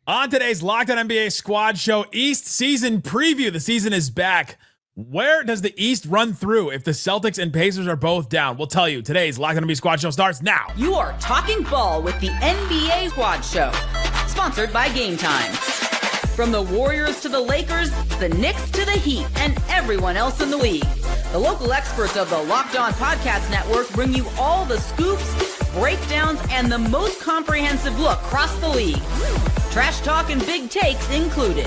On today's Locked On NBA Squad Show, East Season Preview. The season is back. Where does the East run through if the Celtics and Pacers are both down? We'll tell you. Today's Locked On NBA Squad Show starts now. You are talking ball with the NBA Squad Show, sponsored by Game Time. From the Warriors to the Lakers, the Knicks to the Heat, and everyone else in the league, the local experts of the Locked On Podcast Network bring you all the scoops, breakdowns, and the most comprehensive look across the league. Trash talk and big takes included.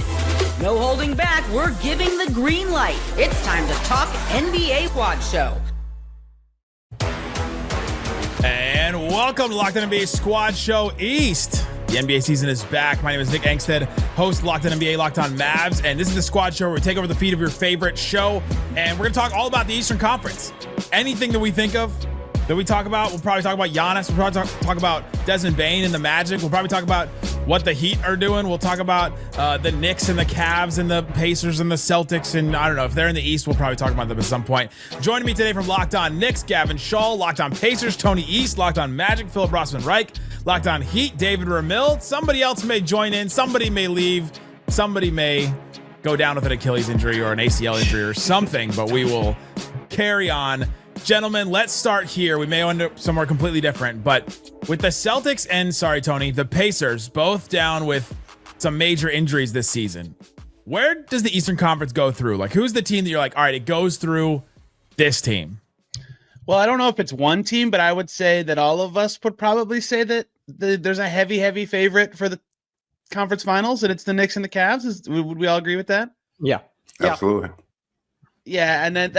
No holding back, we're giving the green light. It's time to talk NBA Squad Show. And welcome to Locked On NBA Squad Show East. The NBA season is back. My name is Nick Angstadt, host of Locked On NBA, Locked On Mavs, and this is the Squad Show where we take over the feed of your favorite show, and we're going to talk all about the Eastern Conference. Anything that we think of, that we talk about, we'll probably talk about Giannis. We'll probably talk about Desmond Bane and the Magic. We'll probably talk about what the Heat are doing. We'll talk about the Knicks and the Cavs and the Pacers and the Celtics. And I don't know, if they're in the East, we'll probably talk about them at some point. Joining me today from Locked On Knicks, Gavin Schall. Locked On Pacers, Tony East. Locked On Magic, Philip Rossman-Reich. Locked On Heat, David Ramil. Somebody else may join in. Somebody may leave. Somebody may go down with an Achilles injury or an ACL injury or something, but we will carry on. Gentlemen, let's start here. We may end up somewhere completely different, but with the Celtics and, sorry, Tony, the Pacers both down with some major injuries this season, where does the Eastern Conference go through? Like, who's the team that you're like, all right, it goes through this team? Well, I don't know if it's one team, but I would say that all of us would probably say that there's a heavy favorite for the conference finals, and it's the Knicks and the Cavs. Would we all agree with that? Yeah. Absolutely. Yeah, and then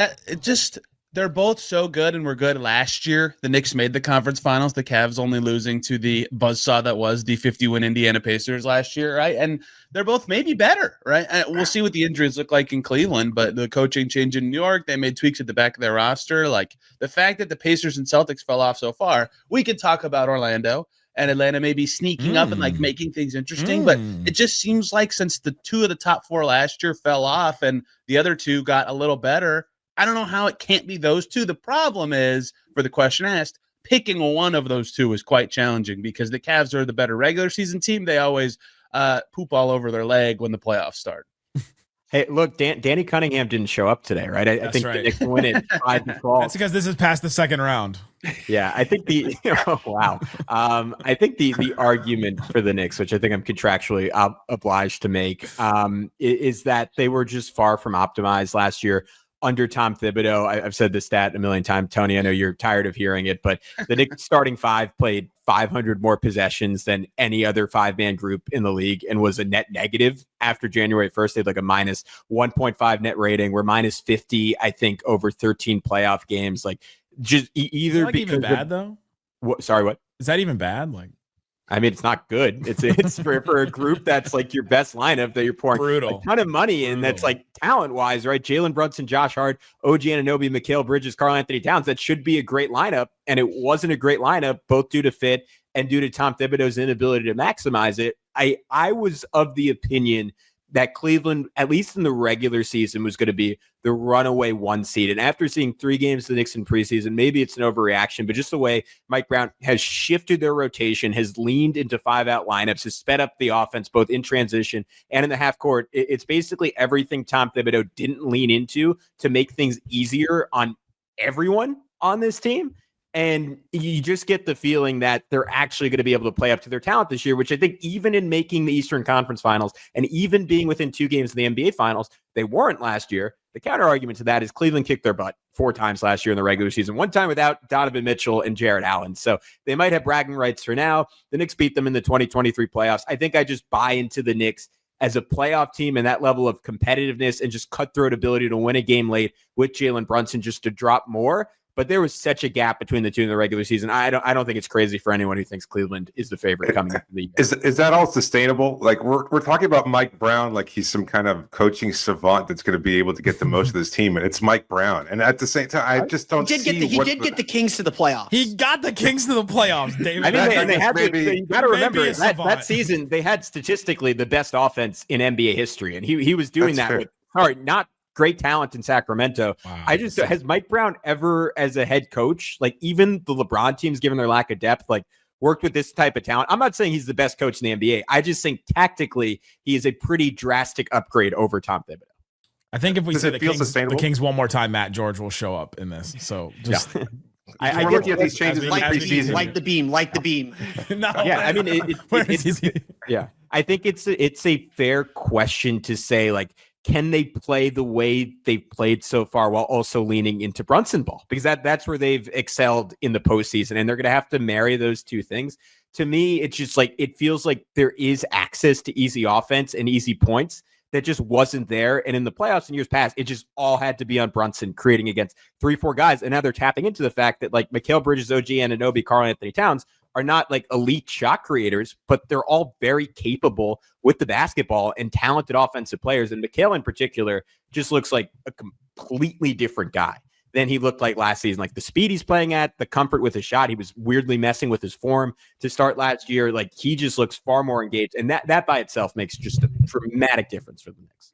they're both so good and were good last year. The Knicks made the conference finals. The Cavs only losing to the buzzsaw that was the 50-win Indiana Pacers last year, right? And they're both maybe better, right? And we'll see what the injuries look like in Cleveland, but the coaching change in New York, they made tweaks at the back of their roster. Like, the fact that the Pacers and Celtics fell off so far, we could talk about Orlando, and Atlanta may be sneaking up and like making things interesting, but it just seems like since the two of the top four last year fell off and the other two got a little better, I don't know how it can't be those two. The problem is, for the question asked, picking one of those two is quite challenging because the Cavs are the better regular season team. They always poop all over their leg when the playoffs start. Hey, look, Danny Cunningham didn't show up today, right? I think right. The Knicks win it 5-12. That's because this is past the second round. Yeah, I think I think the argument for the Knicks, which I think I'm contractually obliged to make, is that they were just far from optimized last year under Tom Thibodeau. I've said this stat a million times, Tony. I know you're tired of hearing it, but the Knicks starting five played 500 more possessions than any other five-man group in the league and was a net negative after January 1st. They had like a minus 1.5 net rating. We're minus 50, I think, over 13 playoff games. Like, just either like even bad though. Sorry, what? Is that even bad? Like, I mean, it's not good. It's for a group that's like your best lineup that you're pouring a ton of money in. That's like talent-wise, right? Jalen, Brunson, Josh Hart, OG Anunoby, Mikal Bridges, Karl-Anthony Towns. That should be a great lineup, and it wasn't a great lineup, both due to fit and due to Tom Thibodeau's inability to maximize it. I was of the opinion that Cleveland, at least in the regular season, was going to be the runaway one seed. And after seeing 3 games of the Knicks in preseason, maybe it's an overreaction, but just the way Mike Brown has shifted their rotation, has leaned into 5-out lineups, has sped up the offense, both in transition and in the half court. It's basically everything Tom Thibodeau didn't lean into to make things easier on everyone on this team. And you just get the feeling that they're actually going to be able to play up to their talent this year, which I think even in making the Eastern Conference Finals and even being within 2 games of the NBA Finals, they weren't last year. The counter argument to that is Cleveland kicked their butt 4 times last year in the regular season, 1 time without Donovan Mitchell and Jarrett Allen. So they might have bragging rights for now. The Knicks beat them in the 2023 playoffs. I think I just buy into the Knicks as a playoff team and that level of competitiveness and just cutthroat ability to win a game late with Jalen Brunson just to drop more. But there was such a gap between the two in the regular season. I don't think it's crazy for anyone who thinks Cleveland is the favorite coming into the year. Is that all sustainable? Like we're talking about Mike Brown like he's some kind of coaching savant that's going to be able to get the most of this team, and it's Mike Brown. And at the same time, I just don't see. He did get the Kings to the playoffs. He got the Kings to the playoffs, David. I mean, they had you got to remember that season they had statistically the best offense in NBA history, and he was doing that with not great talent in Sacramento. Wow, has Mike Brown ever, as a head coach, like even the LeBron teams, given their lack of depth, like worked with this type of talent. I'm not saying he's the best coach in the NBA. I just think tactically he is a pretty drastic upgrade over Tom Thibodeau. I think if we Does say it feel sustainable? the Kings one more time, Matt George will show up in this. So just I get these changes in the preseason. Light the beam. no, yeah, I mean, I think it's a fair question to say, like, can they play the way they've played so far while also leaning into Brunson ball? Because that's where they've excelled in the postseason, and they're going to have to marry those two things. To me, it's just like, it feels like there is access to easy offense and easy points that just wasn't there. And in the playoffs in years past, it just all had to be on Brunson creating against 3-4 guys. And now they're tapping into the fact that, like, Mikal Bridges, OG Anunoby, Karl-Anthony Towns are not like elite shot creators, but they're all very capable with the basketball and talented offensive players. And Mikal in particular just looks like a completely different guy than he looked like last season. Like, the speed he's playing at, the comfort with his shot. He was weirdly messing with his form to start last year. Like, he just looks far more engaged. And that by itself makes just a dramatic difference for the Knicks.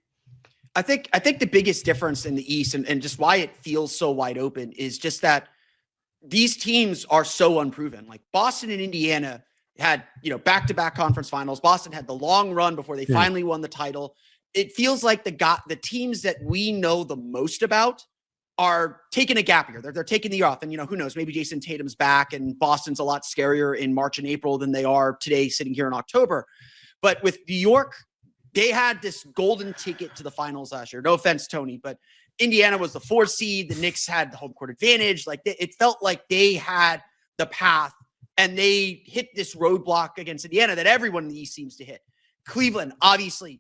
I think the biggest difference in the East and just why it feels so wide open is just that these teams are so unproven. Like, Boston and Indiana had, back-to-back conference finals. Boston had the long run before they finally won the title. It feels like the teams that we know the most about are taking a gap year. They're taking the year off. And, who knows, maybe Jason Tatum's back and Boston's a lot scarier in March and April than they are today sitting here in October. But with New York, they had this golden ticket to the finals last year. No offense, Tony, but Indiana was the 4th seed. The Knicks had the home court advantage. Like, it felt like they had the path, and they hit this roadblock against Indiana that everyone in the East seems to hit. Cleveland, obviously,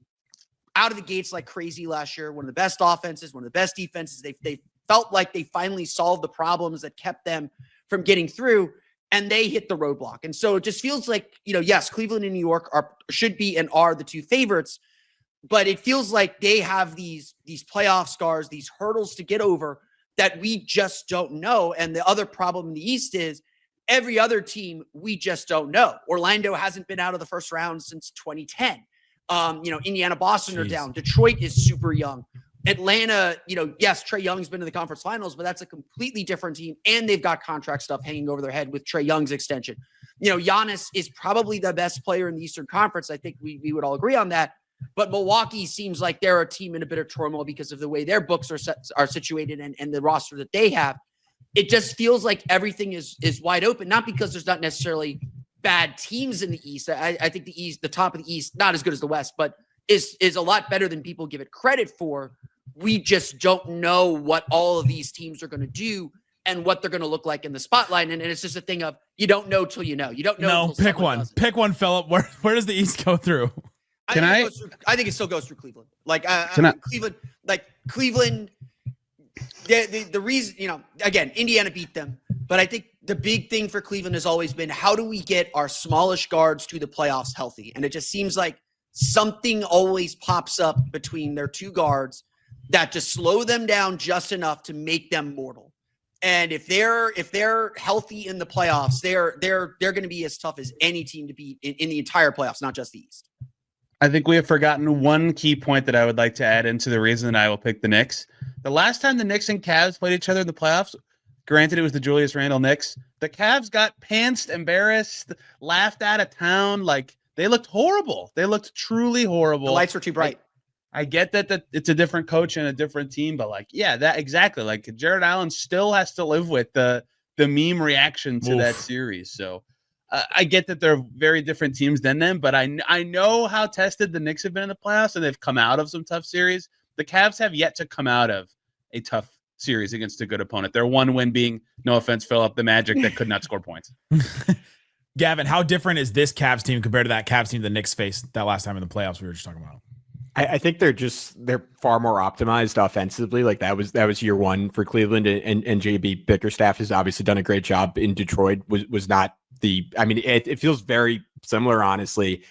out of the gates like crazy last year. One of the best offenses, one of the best defenses. They felt like they finally solved the problems that kept them from getting through, and they hit the roadblock. And so it just feels like, yes, Cleveland and New York should be and are the two favorites, but it feels like they have these playoff scars, these hurdles to get over that we just don't know. And the other problem in the East is every other team we just don't know. Orlando hasn't been out of the first round since 2010. Indiana, Boston are down. Detroit is super young. Atlanta, yes, Trae Young's been to the conference finals, but that's a completely different team. And they've got contract stuff hanging over their head with Trae Young's extension. Giannis is probably the best player in the Eastern Conference. I think we would all agree on that. But Milwaukee seems like they're a team in a bit of turmoil because of the way their books are situated and the roster that they have. It just feels like everything is wide open, not because there's not necessarily bad teams in the East. I think the East, the top of the East, not as good as the West, but is a lot better than people give it credit for. We just don't know what all of these teams are going to do and what they're going to look like in the spotlight. And it's just a thing of, you don't know till you know. You don't know. No, pick one. Pick one, Philip. Where does the East go through? I think it still goes through Cleveland. Cleveland, the reason, again, Indiana beat them. But I think the big thing for Cleveland has always been, how do we get our smallish guards to the playoffs healthy? And it just seems like something always pops up between their two guards that just slow them down just enough to make them mortal. And if they're healthy in the playoffs, they're going to be as tough as any team to beat in the entire playoffs, not just the East. I think we have forgotten one key point that I would like to add into the reason that I will pick the Knicks. The last time the Knicks and Cavs played each other in the playoffs, granted it was the Julius Randle Knicks, the Cavs got pantsed, embarrassed, laughed out of town. Like, they looked horrible. They looked truly horrible. The lights were too bright. I get that it's a different coach and a different team, but that exactly. Like, Jared Allen still has to live with the meme reaction to that series. So I get that they're very different teams than them, but I know how tested the Knicks have been in the playoffs, and they've come out of some tough series. The Cavs have yet to come out of a tough series against a good opponent. Their one win being, no offense, Philip, the Magic that could not score points. Gavin, how different is this Cavs team compared to that Cavs team the Knicks faced that last time in the playoffs we were just talking about? I think they're far more optimized offensively. Like, that was year one for Cleveland, and JB Bickerstaff has obviously done a great job in Detroit. Was not it feels very similar, honestly,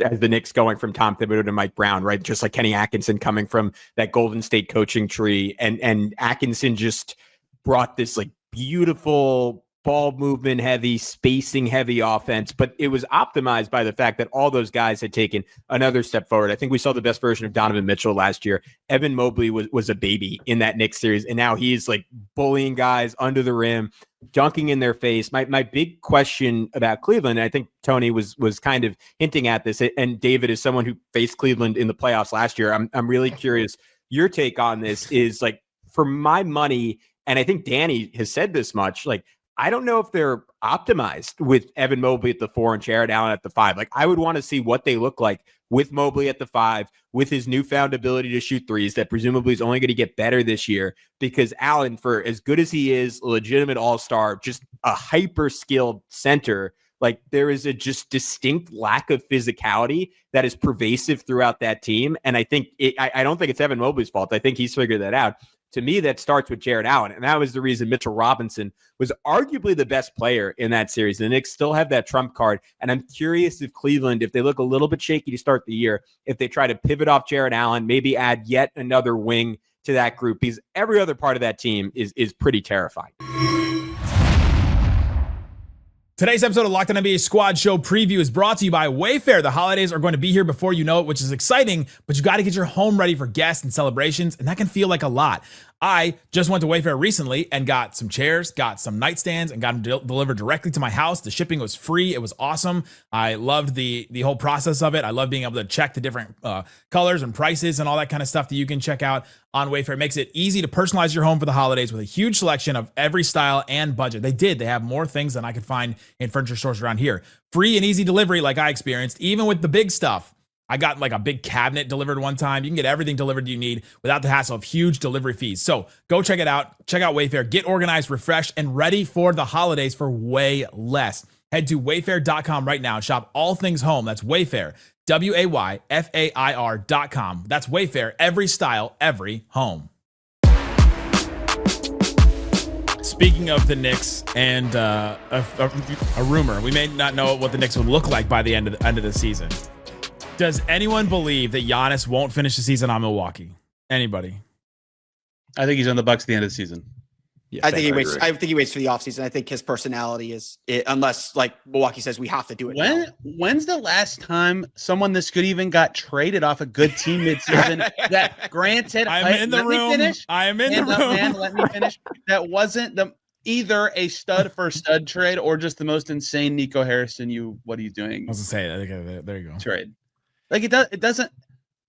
as the Knicks going from Tom Thibodeau to Mike Brown, right? Just like Kenny Atkinson coming from that Golden State coaching tree, and Atkinson just brought this like beautiful ball movement heavy, spacing heavy offense, but it was optimized by the fact that all those guys had taken another step forward. I think we saw the best version of Donovan Mitchell last year. Evan Mobley was a baby in that Knicks series, and now he's like bullying guys under the rim, dunking in their face. My big question about Cleveland, and I think Tony was kind of hinting at this, and David is someone who faced Cleveland in the playoffs last year. I'm really curious. Your take on this is, like, for my money, and I think Danny has said this much, like, I don't know if they're optimized with Evan Mobley at the 4 and Jared Allen at the 5. Like, I would want to see what they look like with Mobley at the 5, with his newfound ability to shoot threes that presumably is only going to get better this year, because Allen, for as good as he is, a legitimate all-star, just a hyper-skilled center, like, there is a just distinct lack of physicality that is pervasive throughout that team. And I think I don't think it's Evan Mobley's fault. I think he's figured that out. To me, that starts with Jared Allen. And that was the reason Mitchell Robinson was arguably the best player in that series. The Knicks still have that trump card. And I'm curious if Cleveland, if they look a little bit shaky to start the year, if they try to pivot off Jared Allen, maybe add yet another wing to that group, because every other part of that team is pretty terrifying. Today's episode of Locked On NBA Squad Show Preview is brought to you by Wayfair. The holidays are going to be here before you know it, which is exciting, but you got to get your home ready for guests and celebrations, and that can feel like a lot. I just went to Wayfair recently and got some chairs, got some nightstands, and got them delivered directly to my house. The shipping was free. It was awesome. I loved the whole process of it. I love being able to check the different colors and prices and all that kind of stuff that you can check out on Wayfair. It makes it easy to personalize your home for the holidays with a huge selection of every style and budget. They have more things than I could find in furniture stores around here. Free and easy delivery like I experienced, even with the big stuff. I got like a big cabinet delivered one time. You can get everything delivered you need without the hassle of huge delivery fees. So go check it out. Check out Wayfair. Get organized, refreshed, and ready for the holidays for way less. Head to wayfair.com right now and shop all things home. That's Wayfair, WAYFAIR.com. That's Wayfair, every style, every home. Speaking of the Knicks and a rumor, we may not know what the Knicks would look like by the end of the season. Does anyone believe that Giannis won't finish the season on Milwaukee? Anybody? I think he's on the Bucks at the end of the season. Yes, I think he waits. I think he waits for the offseason. I think his personality is, unless like Milwaukee says we have to do it. When's the last time someone this good even got traded off a good team midseason? That granted, I'm in the room. I am in the room. Man, let me finish. That wasn't either a stud for stud trade or just the most insane Nico Harrison. What are you doing? I was gonna say, there you go. Trade. Like it doesn't.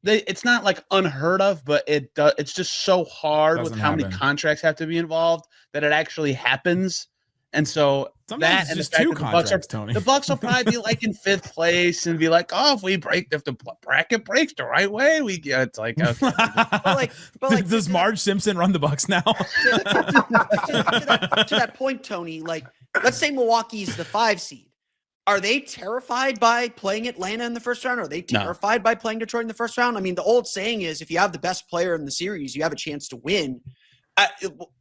It's not like unheard of, but it's just so hard with how many contracts have to be involved that it actually happens. And so sometimes that and just the fact two that contracts, Tony. The Bucks will probably be like in 5th place and be like, oh, if the bracket breaks the right way, we get. It's like, okay. but does Marge Simpson run the Bucks now? to that point, Tony, like, let's say Milwaukee's the 5 seed. Are they terrified by playing Atlanta in the first round? Or are they terrified by playing Detroit in the first round? I mean, the old saying is, if you have the best player in the series, you have a chance to win.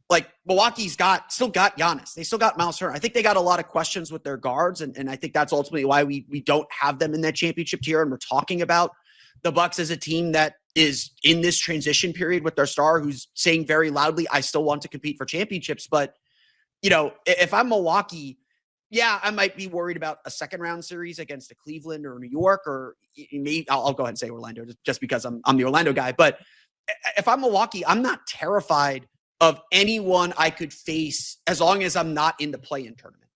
Like Milwaukee's still got Giannis. They still got Miles Turner. I think they got a lot of questions with their guards, and I think that's ultimately why we don't have them in that championship tier. And we're talking about the Bucks as a team that is in this transition period with their star, who's saying very loudly, "I still want to compete for championships." But if I'm Milwaukee, yeah, I might be worried about a second round series against a Cleveland or New York, or maybe I'll go ahead and say Orlando just because I'm the Orlando guy. But if I'm Milwaukee, I'm not terrified of anyone I could face as long as I'm not in the play-in tournament.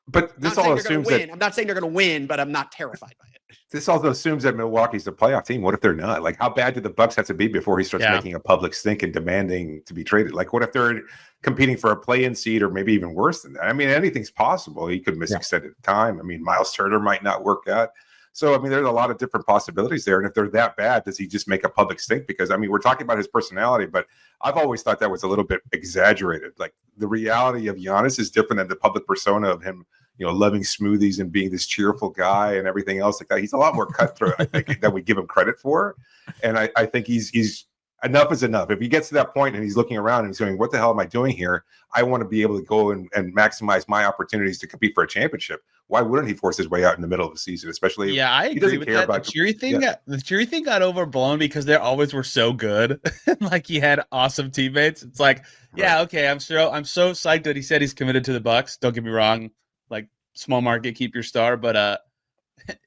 But this all assumes that I'm not saying they're going to win, but I'm not terrified by it. This also assumes that Milwaukee's a playoff team. What if they're not? Like, how bad do the Bucks have to be before he starts making a public stink and demanding to be traded? Like, what if they're competing for a play-in seed or maybe even worse than that? I mean, anything's possible. He could miss extended time. I mean, Miles Turner might not work out. So, I mean, there's a lot of different possibilities there. And if they're that bad, does he just make a public stink? Because, I mean, we're talking about his personality, but I've always thought that was a little bit exaggerated. Like, the reality of Giannis is different than the public persona of him, loving smoothies and being this cheerful guy and everything else like that. He's a lot more cutthroat, I think, than we give him credit for. And I think he's enough is enough. If he gets to that point and he's looking around and he's going, what the hell am I doing here? I want to be able to go and maximize my opportunities to compete for a championship. why wouldn't he force his way out in the middle of the season? Especially, yeah, I agree with that. The cheery thing got overblown because they always were so good. Like he had awesome teammates. It's like, yeah, okay, I'm so psyched that he said he's committed to the Bucks. Don't get me wrong, like small market, keep your star, but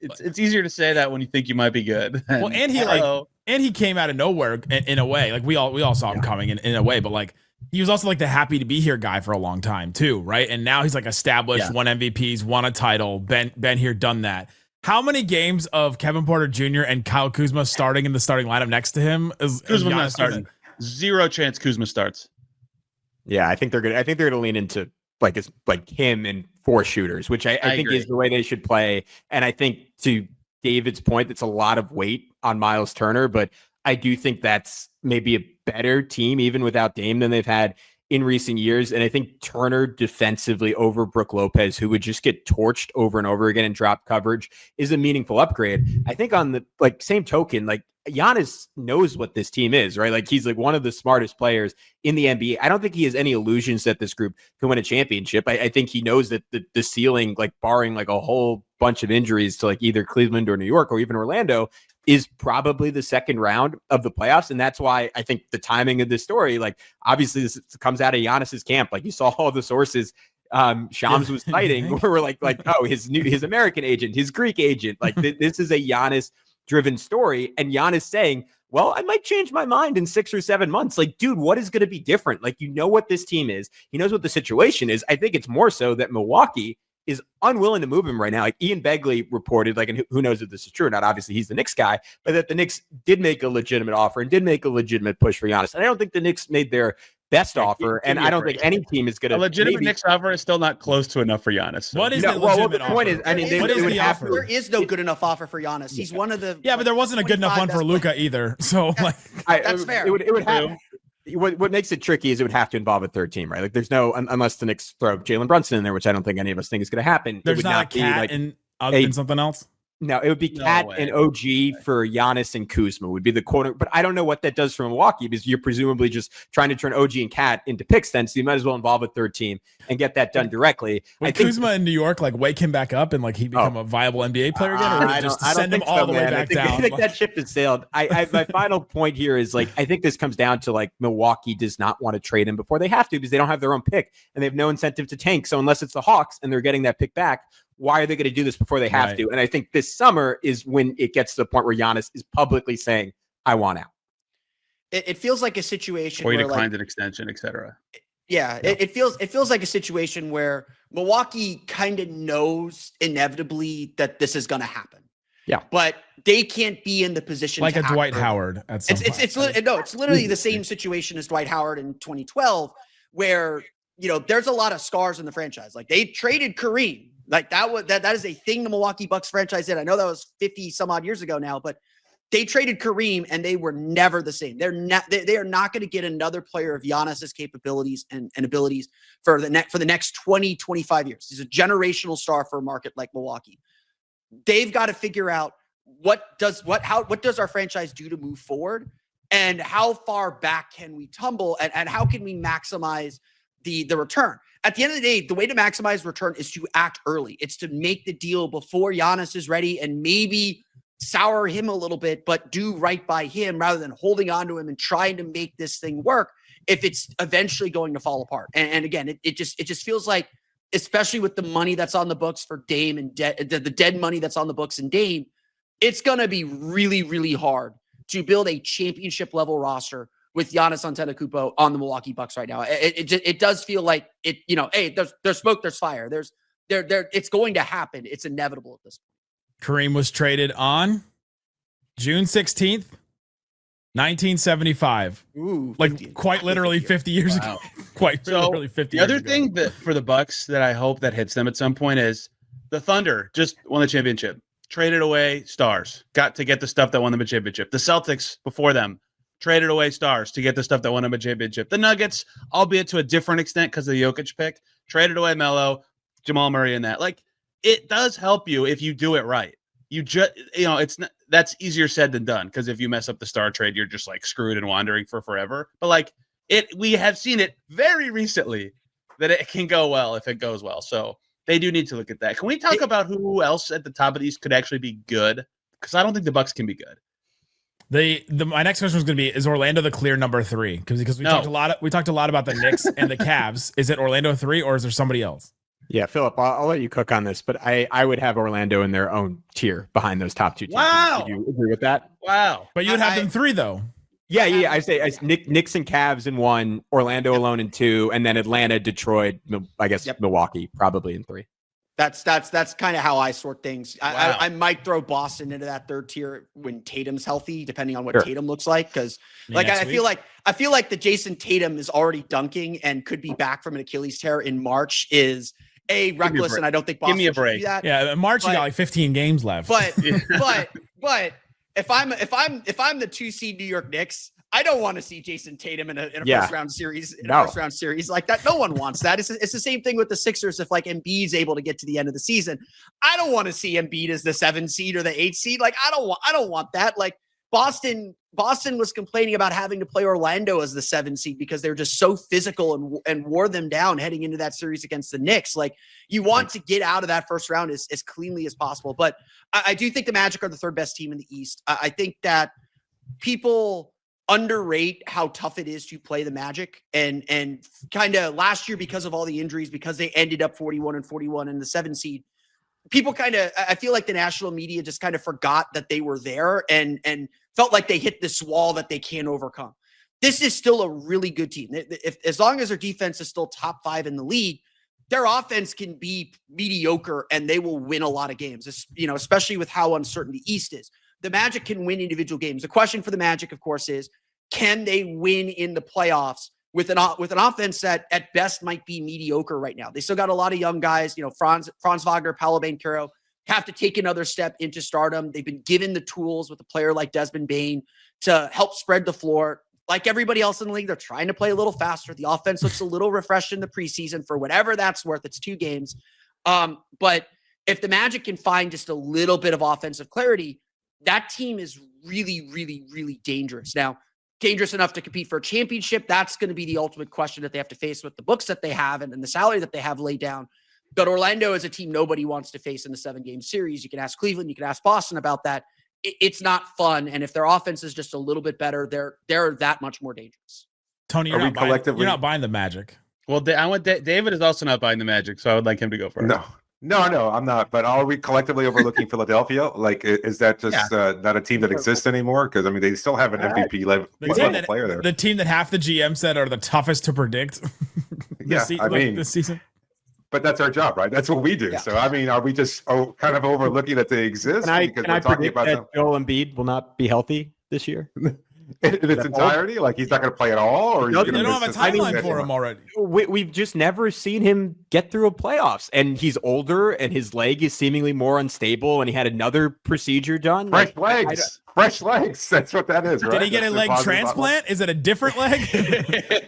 it's easier to say that when you think you might be good. Well, and he came out of nowhere in a way. Like we all saw him coming in a way, but like he was also like the happy to be here guy for a long time too, right? And now he's like established, won MVPs, won a title, been here, done that. How many games of Kevin Porter Jr. and Kyle Kuzma starting in the starting lineup next to him? Kuzma's not starting. Zero chance Kuzma starts. Yeah, I think they're gonna lean into like him and 4 shooters, which I think agree. Is the way they should play. And I think to David's point, it's a lot of weight on Miles Turner, but I do think that's maybe a better team even without Dame than they've had in recent years. And I think Turner defensively over Brook Lopez, who would just get torched over and over again and drop coverage, is a meaningful upgrade. I think on the same token, like Giannis knows what this team is, right? Like he's like one of the smartest players in the NBA. I don't think he has any illusions that this group can win a championship. I think he knows that the ceiling, like barring like a whole bunch of injuries to like either Cleveland or New York or even Orlando, is probably the second round of the playoffs. And that's why I think the timing of this story, like obviously this comes out of Giannis's camp. Like you saw all the sources Shams was citing where we're like, oh, his American agent, his Greek agent, like this is a Giannis driven story. And Giannis saying, well, I might change my mind in 6 or 7 months. Like, dude, what is going to be different? Like, you know what this team is. He knows what the situation is. I think it's more so that Milwaukee is unwilling to move him right now. Like Ian Begley reported, like, and who knows if this is true or not, obviously he's the Knicks guy, but that the Knicks did make a legitimate offer and did make a legitimate push for Giannis. And I don't think the Knicks made their best offer, and I don't think any team is going to. A legitimate Knicks offer is still not close to enough for Giannis. So. What is the legitimate offer? Point is, I mean, what is the offer? There is no good enough offer for Giannis. He's one of the but there wasn't a good enough one for Luka either. So like, that's fair. It would have. What makes it tricky is it would have to involve a third team, right? Like there's no, unless the Knicks throw Jalen Brunson in there, which I don't think any of us think is going to happen. There's not a cat in something else. No, it would be Cat and OG for Giannis and Kuzma would be the quote. But I don't know what that does for Milwaukee because you're presumably just trying to turn OG and Cat into picks then. So you might as well involve a third team and get that done directly. Would Kuzma in New York like wake him back up and like he become a viable NBA player again, or just send him all the way back down? I think that ship has sailed. My final point here is like I think this comes down to like Milwaukee does not want to trade him before they have to because they don't have their own pick and they have no incentive to tank. So unless it's the Hawks and they're getting that pick back, why are they going to do this before they have to? And I think this summer is when it gets to the point where Giannis is publicly saying, I want out. It feels like a situation where he where declined an extension, etc. Yeah, it feels like a situation where Milwaukee kind of knows inevitably that this is going to happen. Yeah. But they can't be in the position like to a Dwight Howard at some point. It's literally the same situation as Dwight Howard in 2012 where, there's a lot of scars in the franchise. Like they traded Kareem. Like that is a thing the Milwaukee Bucks franchise did. I know that was 50 some odd years ago now, but they traded Kareem and they were never the same. They are not going to get another player of Giannis's capabilities and abilities for the next 20, 25 years. He's a generational star for a market like Milwaukee. They've got to figure out what does our franchise do to move forward and how far back can we tumble and how can we maximize the return. At the end of the day, the way to maximize return is to act early. It's to make the deal before Giannis is ready and maybe sour him a little bit, but do right by him rather than holding on to him and trying to make this thing work if it's eventually going to fall apart. And again, it just feels like, especially with the money that's on the books for Dame and the dead money that's on the books in Dame, it's going to be really, really hard to build a championship level roster with Giannis Antetokounmpo on the Milwaukee Bucks right now. It does feel like it, hey, there's smoke, there's fire. It's going to happen. It's inevitable at this point. Kareem was traded on June 16th, 1975. Ooh, like quite literally 50 years ago. Quite literally 50 years ago. The other thing that for the Bucks that I hope that hits them at some point is the Thunder just won the championship. Traded away stars. Got to get the stuff that won them a championship. The Celtics before them traded away stars to get the stuff that won them a championship. The Nuggets, albeit to a different extent because of the Jokic pick, traded away Melo, Jamal Murray, and that. Like, it does help you if you do it right. You just, it's not, that's easier said than done because if you mess up the star trade, you're just like screwed and wandering for forever. But like we have seen it very recently that it can go well if it goes well. So They do need to look at that. Can we talk about who else at the top of the East could actually be good? Because I don't think the Bucks can be good. My next question was going to be: is Orlando the clear number 3? Because we talked a lot about the Knicks and the Cavs. Is it Orlando 3 or is there somebody else? Yeah, Philip, I'll let you cook on this, but I would have Orlando in their own tier behind those top 2 teams. Wow. Do you agree with that? Wow. But you would have them 3 though. Yeah. I say Knicks and Cavs in 1, Orlando alone in 2, and then Atlanta, Detroit, I guess Milwaukee probably in 3. That's kind of how I sort things. Wow. I might throw Boston into that 3rd tier when Tatum's healthy, depending on what Sure. Tatum looks like. Because I feel like the Jason Tatum is already dunking and could be back from an Achilles tear in March is reckless, and I don't think Boston Give me a should break. do that. Yeah, in March you got like 15 games left. But if I'm the 2 seed New York Knicks, I don't want to see Jason Tatum in a first round series like that. No one wants that. It's the same thing with the Sixers. If like Embiid's able to get to the end of the season, I don't want to see Embiid as the 7 seed or the 8 seed. Like I don't want that. Like Boston was complaining about having to play Orlando as the 7 seed because they're just so physical and wore them down heading into that series against the Knicks. Like you want to get out of that first round as cleanly as possible. But I do think the Magic are the 3rd best team in the East. I think that people underrate how tough it is to play the Magic and kind of last year because of all the injuries, because they ended up 41-41 in the 7 seed. People I feel like the national media just kind of forgot that they were there and felt like they hit this wall that they can't overcome. This is still a really good team. As long as their defense is still top 5 in the league, their offense can be mediocre and they will win a lot of games, especially with how uncertain the East is. The Magic can win individual games. The question for the Magic, of course, is can they win in the playoffs with an offense that at best might be mediocre right now? They still got a lot of young guys, Franz Wagner, Paolo Banchero, have to take another step into stardom. They've been given the tools with a player like Desmond Bane to help spread the floor. Like everybody else in the league, they're trying to play a little faster. The offense looks a little refreshed in the preseason for whatever that's worth. It's 2 games. But if the Magic can find just a little bit of offensive clarity, that team is really, really, really dangerous. Now, dangerous enough to compete for a championship, that's going to be the ultimate question that they have to face with the books that they have and the salary that they have laid down. But Orlando is a team nobody wants to face in the 7-game series. You can ask Cleveland, you can ask Boston about that. It's not fun. And if their offense is just a little bit better, they're that much more dangerous. Tony, you're not buying the Magic. Well, David is also not buying the Magic, so I would like him to go first. No, I'm not. But are we collectively overlooking Philadelphia? Like, is that just not a team that exists anymore? Because I mean, they still have an MVP level player there. The team that half the GM said are the toughest to predict. This season. But that's our job, right? That's what we do. Yeah. So I mean, are we just kind of overlooking that they exist? Can I predict that Joel Embiid will not be healthy this year? In its entirety? Like he's not going to play at all? Or they don't have a timeline for him already. We've just never seen him get through a playoffs. And he's older and his leg is seemingly more unstable. And he had another procedure done. Fresh legs. That's what that is, right? Did he get a leg transplant? Is it a different leg?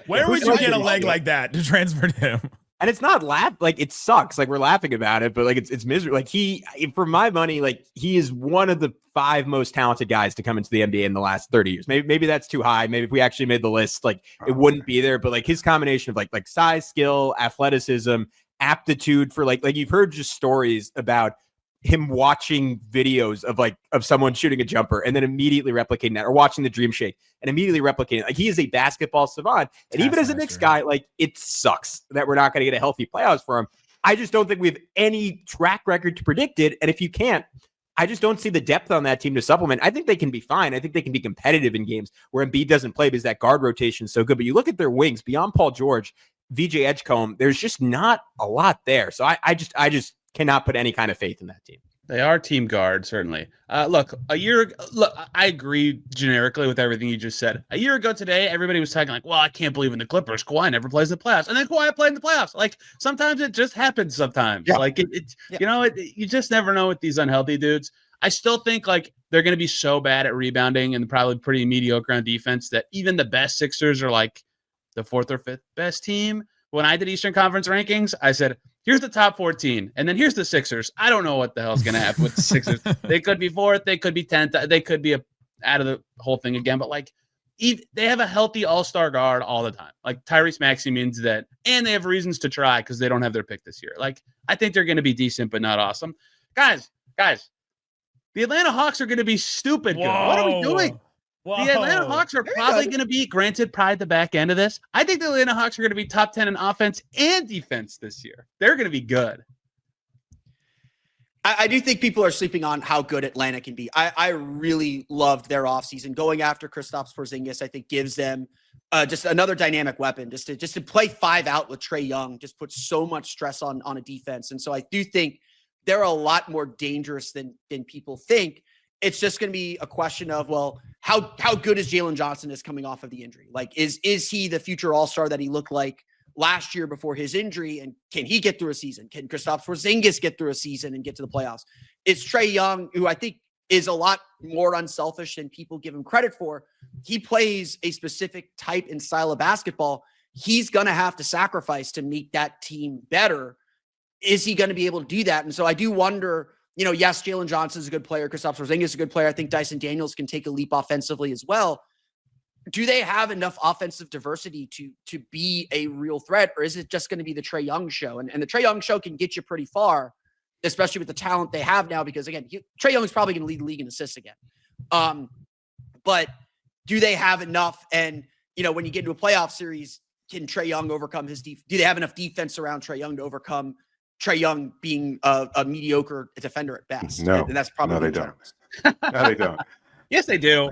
Where would you get a leg like that to transfer to him? And it's not it sucks. Like we're laughing about it, but like it's miserable. Like for my money, like he is one of the 5 most talented guys to come into the NBA in the last 30 years. Maybe that's too high. Maybe if we actually made the list, like it wouldn't be there. But like his combination of like size, skill, athleticism, aptitude for like you've heard just stories about him watching videos of someone shooting a jumper and then immediately replicating that, or watching the dream shake and immediately replicating it. Like he is a basketball savant. And even as a Knicks guy, like it sucks that we're not going to get a healthy playoffs for him. I just don't think we have any track record to predict it. And if you can't, I just don't see the depth on that team to supplement. I think they can be fine. I think they can be competitive in games where Embiid doesn't play because that guard rotation is so good. But you look at their wings beyond Paul George, VJ Edgecombe, there's just not a lot there. So I just cannot put any kind of faith in that team. They are team guard, certainly. Look, I agree generically with everything you just said. A year ago today, everybody was talking like, well, I can't believe in the Clippers. Kawhi never plays in the playoffs. And then Kawhi played in the playoffs. Like, sometimes it just happens sometimes. Yeah. Like, you just never know with these unhealthy dudes. I still think, like, they're going to be so bad at rebounding and probably pretty mediocre on defense that even the best Sixers are, like, the 4th or 5th best team. When I did Eastern Conference rankings, I said, here's the top 14, and then here's the Sixers. I don't know what the hell's going to happen with the Sixers. They could be 4th, they could be 10th, they could be out of the whole thing again. But like, they have a healthy all-star guard all the time. Like Tyrese Maxey means that, and they have reasons to try because they don't have their pick this year. Like I think they're going to be decent, but not awesome. Guys, the Atlanta Hawks are going to be stupid good. What are we doing? Whoa. The Atlanta Hawks are probably going to be, granted, probably the back end of this. I think the Atlanta Hawks are going to be top 10 in offense and defense this year. They're going to be good. I do think people are sleeping on how good Atlanta can be. I really loved their offseason. Going after Kristaps Porzingis, I think gives them just another dynamic weapon. Just to play 5 out with Trae Young just puts so much stress on a defense. And so I do think they're a lot more dangerous than people think. It's just going to be a question of, well, how good is Jalen Johnson is coming off of the injury? Like, is he the future all-star that he looked like last year before his injury? And can he get through a season? Can Kristaps Porzingis get through a season and get to the playoffs? It's Trae Young, who I think is a lot more unselfish than people give him credit for. He plays a specific type and style of basketball. He's going to have to sacrifice to make that team better. Is he going to be able to do that? And so I do wonder, yes, Jalen Johnson's a good player. Kristaps Porzingis is a good player. I think Dyson Daniels can take a leap offensively as well. Do they have enough offensive diversity to be a real threat, or is it just going to be the Trae Young show? And the Trae Young show can get you pretty far, especially with the talent they have now, because again, Trae Young is probably going to lead the league in assists again. But do they have enough? And, when you get into a playoff series, can Trae Young overcome his do they have enough defense around Trae Young to overcome Trae Young being a mediocre defender at best? No, and that's probably they don't. No, they don't. Yes, they do.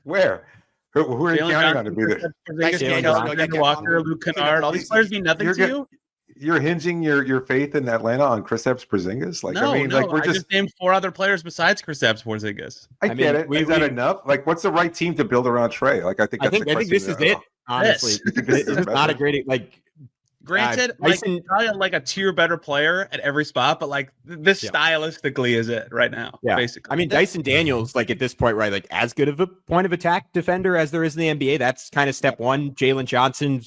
Where? Who are you counting on to be the Walker, Luke Kennard? All these players mean nothing to you. You're hinging your faith in Atlanta on Kristaps Porzingis? I just named 4 other players besides Kristaps Porzingis. I get it. Is that enough? Like, what's the right team to build around Trae? Like, I think this is it. Honestly, this is not a great Granted, probably a tier better player at every spot, but this stylistically is it right now. Yeah, basically. I mean, Dyson Daniels, at this point, right, as good of a point of attack defender as there is in the NBA. That's kind of step one. Jalen Johnson,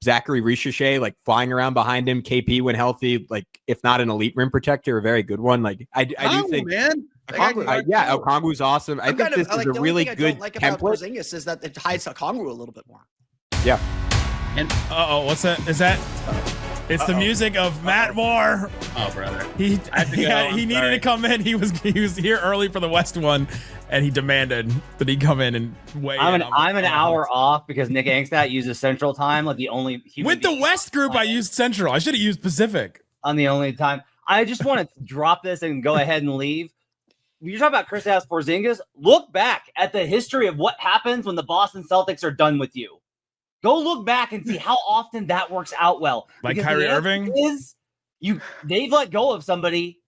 Zachary Ricochet, flying around behind him. KP when healthy, if not an elite rim protector, a very good one. I do think, man. Okongwu's awesome. I think this is a really good template. About Porzingis is that it hides Okongwu a little bit more. Yeah. And what's that? Is that? It's the music of Matt Moore. Oh, brother. He needed to come in. He was here early for the West one, and he demanded that he come in and weigh in. I'm an hour off because Nick Angstadt uses Central Time, the only human with the West group. I used Central. I should have used Pacific. On the only time. I just want to drop this and go ahead and leave. You're talking about Kristaps Porzingis. Look back at the history of what happens when the Boston Celtics are done with you. Go look back and see how often that works out well. Like Kyrie Irving? They've let go of somebody,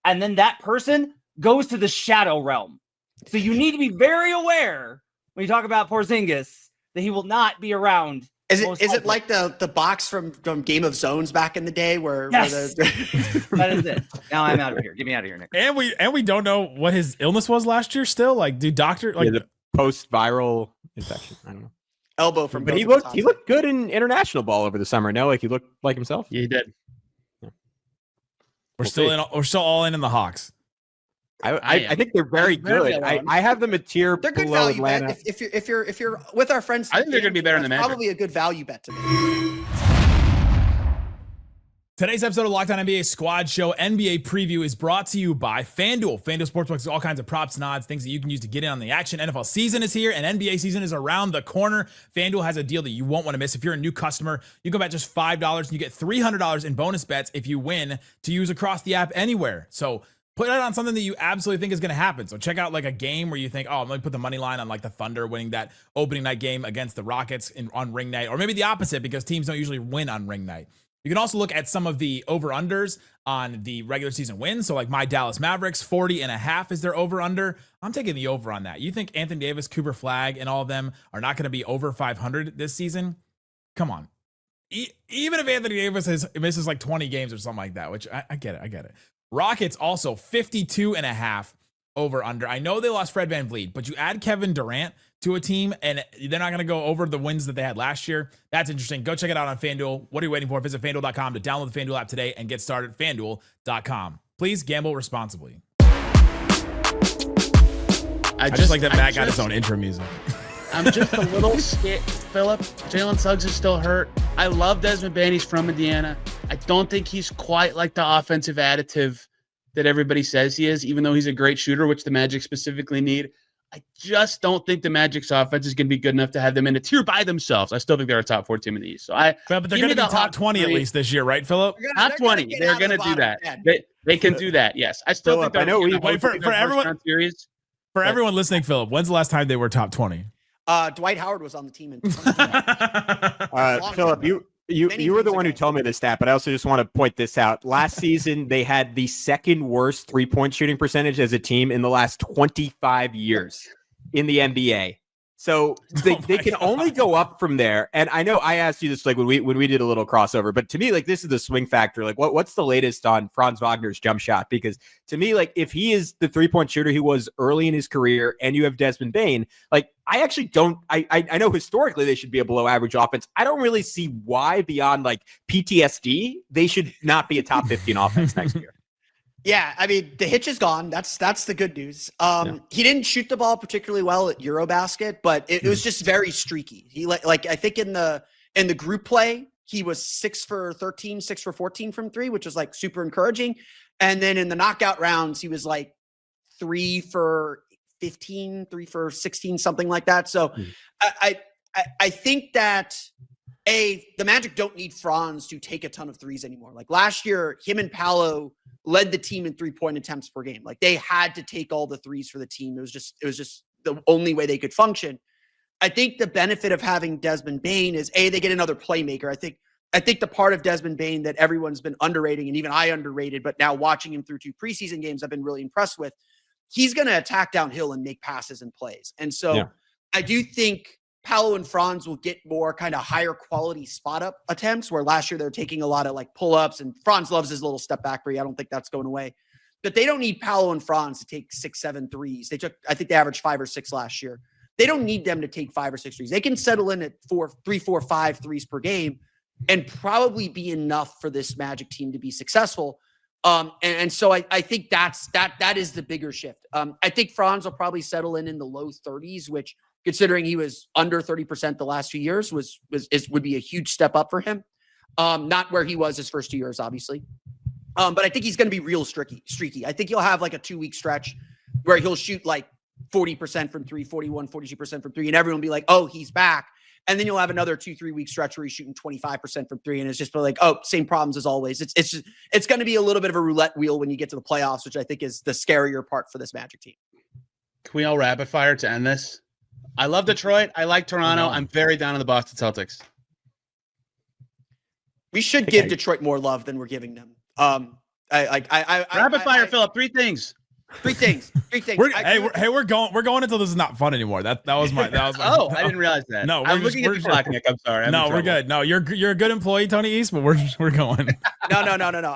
and then that person goes to the shadow realm. So you need to be very aware when you talk about Porzingis that he will not be around. Is it like the box from Game of Zones back in the day where? Yes. That is it. Now I'm out of here. Get me out of here, Nick. And we don't know what his illness was last year. Still, the post-viral infection. I don't know. Elbow from, but he looked good in international ball over the summer. No, he looked like himself. Yeah, he did. Yeah. We're still all in the Hawks. I think they're very good. I have them a tier. They're good below value Atlanta. bet. If you're with our friends, I think they're going to be better than the Magic. Probably a good value bet to me. Today's episode of Locked On NBA Squad Show NBA Preview is brought to you by FanDuel. FanDuel Sportsbook is all kinds of props and odds, things that you can use to get in on the action. NFL season is here and NBA season is around the corner. FanDuel has a deal that you won't want to miss. If you're a new customer, you can bet just $5 and you get $300 in bonus bets if you win to use across the app anywhere. So put it on something that you absolutely think is going to happen. So check out a game where you think, I'm going to put the money line on the Thunder winning that opening night game against the Rockets on ring night, or maybe the opposite because teams don't usually win on ring night. You can also look at some of the over-unders on the regular season wins. So my Dallas Mavericks, 40.5 is their over-under. I'm taking the over on that. You think Anthony Davis, Cooper Flagg, and all of them are not going to be over 500 this season? Come on. Even if Anthony Davis misses 20 games or something like that, which I get it. Rockets also 52.5 over-under. I know they lost Fred VanVleet, but you add Kevin Durant to a team, and they're not going to go over the wins that they had last year. That's interesting. Go check it out on FanDuel. What are you waiting for? Visit FanDuel.com to download the FanDuel app today and get started. FanDuel.com. Please gamble responsibly. I just like that Matt got his own intro music. I'm just a little scared, Philip. Jalen Suggs is still hurt. I love Desmond Bane. He's from Indiana. I don't think he's quite like the offensive additive that everybody says he is, even though he's a great shooter, which the Magic specifically need. I just don't think the Magic's offense is going to be good enough to have them in a tier by themselves. I still think they're a top 4 team in the East. So but they're going to be top 20 at least this year, right, Philip? Top 20. They're going to do that. They can do that. Yes, I still think. I know. Wait for everyone. For everyone listening, Philip, when's the last time they were top 20? Dwight Howard was on the team. Philip, you were the one who told me this stat, but I also just want to point this out. Last season, they had the second worst 3-point shooting percentage as a team in the last 25 years in the NBA. So they can only go up from there. And I know I asked you this like when we did a little crossover, but to me, like this is the swing factor. Like what's the latest on Franz Wagner's jump shot? Because to me, like if he is the 3-point shooter he was early in his career and you have Desmond Bane, like I actually don't, I know historically they should be a below average offense. I don't really see why beyond like PTSD, they should not be a top 15 offense next year. Yeah, I mean, the hitch is gone. That's the good news. He didn't shoot the ball particularly well at Eurobasket, but it was just very streaky. He like I think in the group play, he was 6 for 13, 6 for 14 from 3, which was like super encouraging. And then in the knockout rounds, he was like 3 for 15, 3 for 16, something like that. So I think that the Magic don't need Franz to take a ton of threes anymore. Like last year, him and Paolo led the team in 3-point attempts per game. Like they had to take all the threes for the team. It was just the only way they could function. I think the benefit of having Desmond Bane is they get another playmaker. I think the part of Desmond Bane that everyone's been underrating, and even I underrated, but now watching him through 2 preseason games, I've been really impressed with. He's going to attack downhill and make passes and plays. And so I do think Paolo and Franz will get more kind of higher quality spot up attempts, where last year they're taking a lot of like pull ups, and Franz loves his little step back three. I don't think that's going away, but they don't need Paolo and Franz to take 6, 7 threes. I think they averaged 5 or 6 last year. They don't need them to take 5 or 6 threes. They can settle in at 3, 4, 5 threes per game and probably be enough for this Magic team to be successful. And so I think that is the bigger shift. I think Franz will probably settle in the low 30s, which, considering he was under 30% the last few years, would be a huge step up for him. Not where he was his first 2 years, obviously. But I think he's going to be real streaky. I think he'll have like a 2-week stretch where he'll shoot like 40% from 3, 41, 42% from 3, and everyone will be like, oh, he's back. And then you'll have another 2-3 week stretch where he's shooting 25% from 3, and it's just like, oh, same problems as always. It's going to be a little bit of a roulette wheel when you get to the playoffs, which I think is the scarier part for this Magic team. Can we all rapid fire to end this? I love Detroit. I like Toronto. I'm very down on the Boston Celtics. We should give Detroit more love than we're giving them. Rapid fire, Philip. 3 things. 3 things. We're going until this is not fun anymore. That was my. Oh, I didn't realize that. No, I'm looking at the clock, Nick. I'm sorry. No, we're good. No, you're a good employee, Tony East, but we're going. No.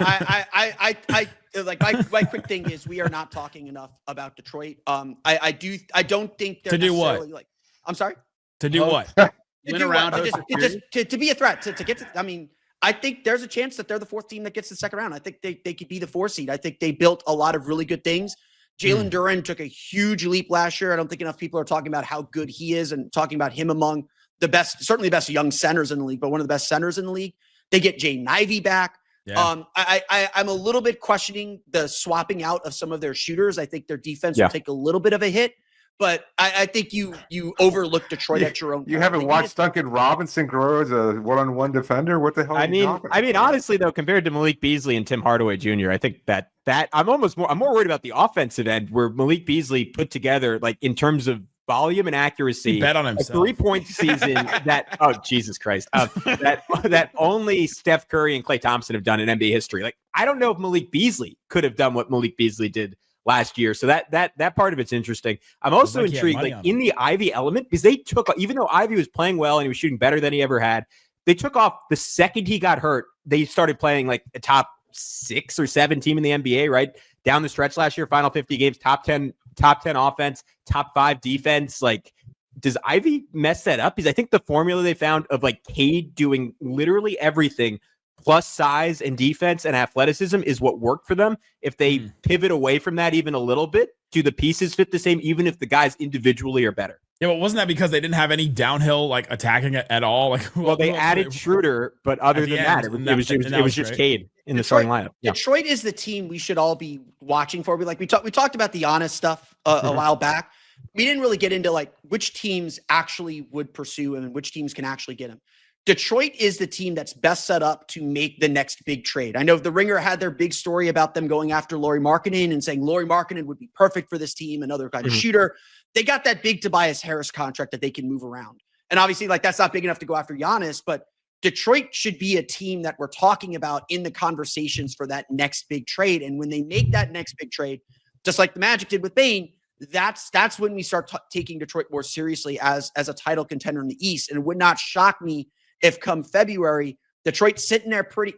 My quick thing is we are not talking enough about Detroit. I don't think they're to do what? Like, I'm sorry. To do what? To be a threat to get to. I mean, I think there's a chance that they're the 4th team that gets the second round. I think they could be the 4 seed. I think they built a lot of really good things. Jalen Duren took a huge leap last year. I don't think enough people are talking about how good he is and talking about him among the best, certainly the best young centers in the league, but one of the best centers in the league. They get Jay Ivey back. Yeah. I'm a little bit questioning the swapping out of some of their shooters. I think their defense will take a little bit of a hit. But I think you overlook Detroit at your own. You haven't watched Duncan Robinson grow as a one-on-one defender? What the hell? I mean, honestly though, compared to Malik Beasley and Tim Hardaway Jr., I think that I'm more worried about the offensive end, where Malik Beasley put together, like in terms of volume and accuracy, he bet on himself. A 3-point season that Jesus Christ, that only Steph Curry and Klay Thompson have done in NBA history. Like I don't know if Malik Beasley could have done what Malik Beasley did last year. So that part of it's interesting. I'm also intrigued, like in the Ivy element, because they took, even though Ivy was playing well and he was shooting better than he ever had, they took off the second he got hurt. They started playing like a top 6 or 7 team in the NBA, right? Down the stretch last year, final 50 games, top 10 offense, top 5 defense. Like, does Ivy mess that up? Because I think the formula they found of like Cade doing literally everything plus size and defense and athleticism is what worked for them. If they pivot away from that even a little bit, do the pieces fit the same, even if the guys individually are better? Yeah, but wasn't that because they didn't have any downhill like attacking it at all? Like, well, they added Schroeder, but other than that, it was just Cade in the starting lineup. Yeah. Detroit is the team we should all be watching for. We talked about the Giannis stuff a while back. We didn't really get into like which teams actually would pursue him and which teams can actually get him. Detroit is the team that's best set up to make the next big trade. I know the Ringer had their big story about them going after Lauri Markkanen and saying Lauri Markkanen would be perfect for this team, another kind of shooter. They got that big Tobias Harris contract that they can move around. And obviously, like, that's not big enough to go after Giannis, but Detroit should be a team that we're talking about in the conversations for that next big trade. And when they make that next big trade, just like the Magic did with Bane, that's when we start taking Detroit more seriously as a title contender in the East. And it would not shock me if come February, Detroit's sitting there pretty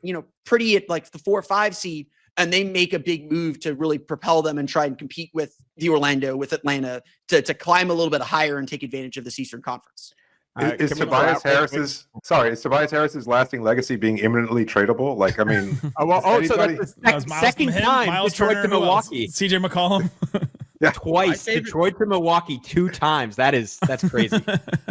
at like the 4 or 5 seed, and they make a big move to really propel them and try and compete with with Atlanta to climb a little bit higher and take advantage of this Eastern Conference. Is Tobias Harris's lasting legacy being imminently tradable? Like, I mean, so that's the second time Miles Detroit Turner, to Milwaukee. CJ McCollum. Yeah. Twice. Detroit to Milwaukee 2 times. That's crazy.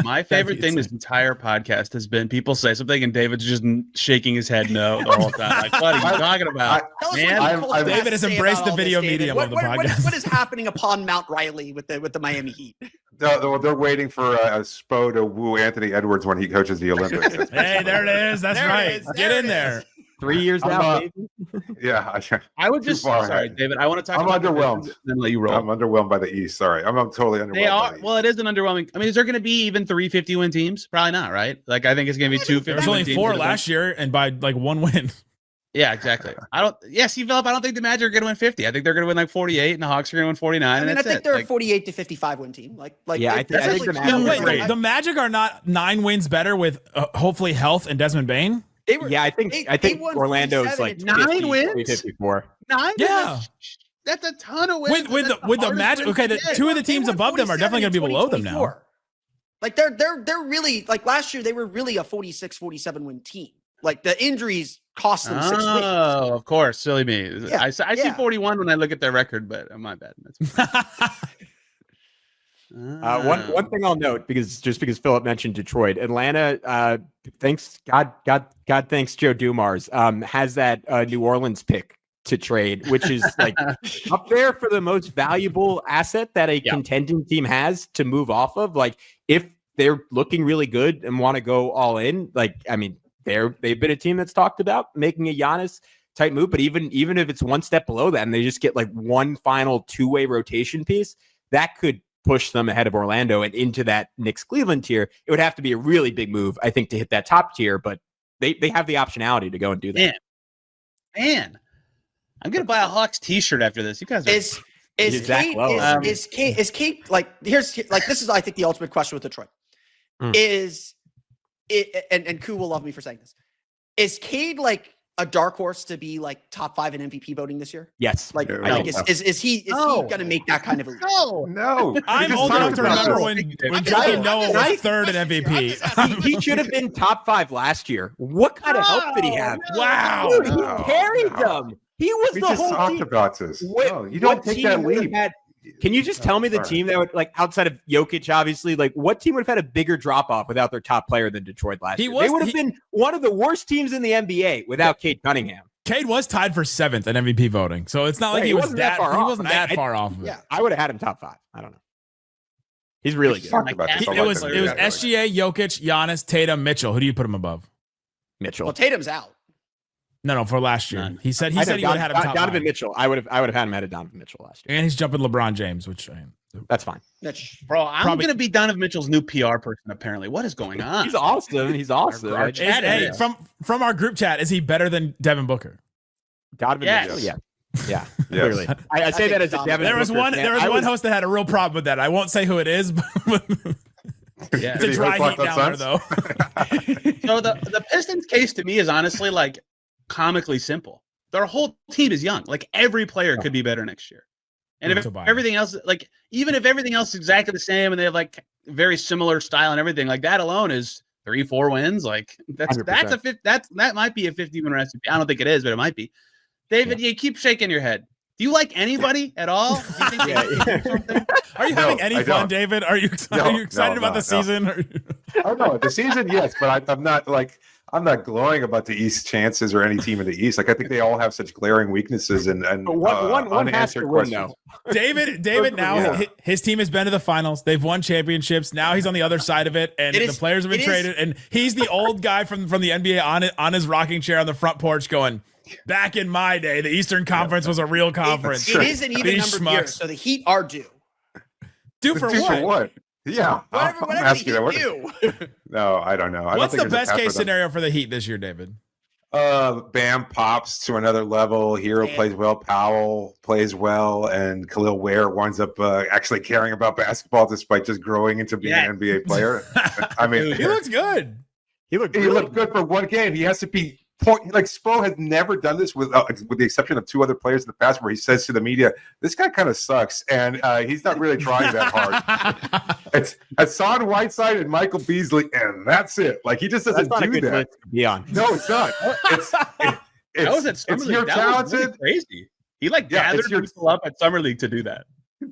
My favorite thing this entire podcast has been people say something and David's just shaking his head no the whole time. Like, what are you talking about? David has embraced the video medium of the podcast. What is happening upon Mount Riley with the Miami Heat? They're waiting for a Spo to woo Anthony Edwards when he coaches the Olympics. Hey, there it is. That's right. Get in there. 3 years now, baby. Yeah, I would just sorry, David. I want to talk. I'm underwhelmed. Then let you roll. I'm underwhelmed by the East. Sorry, I'm totally underwhelmed. They are. Well, it is an underwhelming. I mean, is there going to be even 3 50-win teams? Probably not, right? Like, I think it's going to be 2 50-win teams. There's only 4 last year, and by like 1 win. Yeah, exactly. Philip, I don't think the Magic are going to win 50. I think they're going to win like 48, and the Hawks are going to win 49. I think they're a 48 to 55 win team. I think the Magic are not 9 wins better with hopefully health and Desmond Bane. I think Orlando's like 9 wins, 54. 9. Yeah, that's a ton of wins. With the Magic. Okay, the 2 of the teams above them are definitely going to be below them now. Like they're really like last year they were really a 46, 47 win team. Like the injuries cost them 6 wins. Oh, of course, silly me. Yeah, I see 41 when I look at their record, but my bad. One thing I'll note, because Philip mentioned Detroit, Atlanta, thanks Joe Dumars, has that New Orleans pick to trade, which is like up there for the most valuable asset that a contending team has to move off of. Like, if they're looking really good and want to go all in, like, I mean, they've been a team that's talked about making a Giannis type move, but even if it's one step below that and they just get like one final 2-way rotation piece, that could push them ahead of Orlando and into that Knicks Cleveland tier. It would have to be a really big move, I think, to hit that top tier, but they have the optionality to go and do that. Man. I'm gonna buy a Hawks t-shirt after this. You guys are is Kate like this is I think the ultimate question with Detroit. Is it and Koo will love me for saying this. Is Cade like a dark horse to be like top 5 in MVP voting this year? Yes. Is he going to make that kind of a leap? No. I'm old enough to remember when Joakim Noah was 3rd in MVP. He should have been top 5 last year. What kind of help did he have? Wow. Dude, he carried them. He was we the just whole talked team. about this. No, you don't take that leap. Can you just tell me the team that would, like, outside of Jokic, obviously, like, what team would have had a bigger drop off without their top player than Detroit last year? They would have been one of the worst teams in the NBA without Cade Cunningham. Cade was tied for 7th in MVP voting, so it's not like he wasn't that far off. He wasn't that far off of it. Yeah, I would have had him top 5. I don't know. He's really good. It was SGA, Jokic, Giannis, Tatum, Mitchell. Who do you put him above? Mitchell. Well, Tatum's out. No, for last year. He said he would have had him top Donovan 5. Mitchell. I would have had him at a Donovan Mitchell last year. And he's jumping LeBron James, which that's fine. Bro, I'm going to be Donovan Mitchell's new PR person, apparently. What is going on? He's awesome. Hey, from our group chat, is he better than Devin Booker? Donovan Mitchell, yeah. Clearly. I say that as a Devin There was Booker one one host that had a real problem with that. I won't say who it is, but it's a dry heat down there, though. So the Pistons case to me is honestly like comically simple. Their whole team is young. Like, every player could be better next year. And if everything else, like, even if everything else is exactly the same and they have like very similar style and everything, like, that alone is 3-4 wins. Like that's 100%. that might be a 50-win recipe. I don't think it is, but it might be. David, you keep shaking your head. Do you like anybody at all? Do you think they can do something? Are you having any fun, David? Are you excited about the season? Oh no, the season, yes, but I'm not glowing about the East chances or any team in the East. Like I think they all have such glaring weaknesses and one has to unanswered win, questions. though. David now his team has been to the finals. They've won championships. Now he's on the other side of it, and the players have been traded. And he's the old guy from the NBA on his rocking chair on the front porch going, back in my day, the Eastern Conference was a real conference. It is an even number of years, so the Heat are due. Due for what? Yeah, whatever I'm asking the that. Heat do. No, I don't know. What's the best case scenario for the Heat this year, David? Bam pops to another level. Hero plays well. Powell plays well, and Khalil Ware winds up actually caring about basketball despite just growing into being an NBA player. I mean, he looks good. He looked good for one game. He has to be like Spo has never done this with the exception of 2 other players in the past, where he says to the media, "This guy kind of sucks," and he's not really trying that hard. It's Hassan Whiteside and Michael Beasley, and that's it. Like he just doesn't do that. No, it's not. It's you're talented. Really crazy. He gathered people up at Summer League to do that.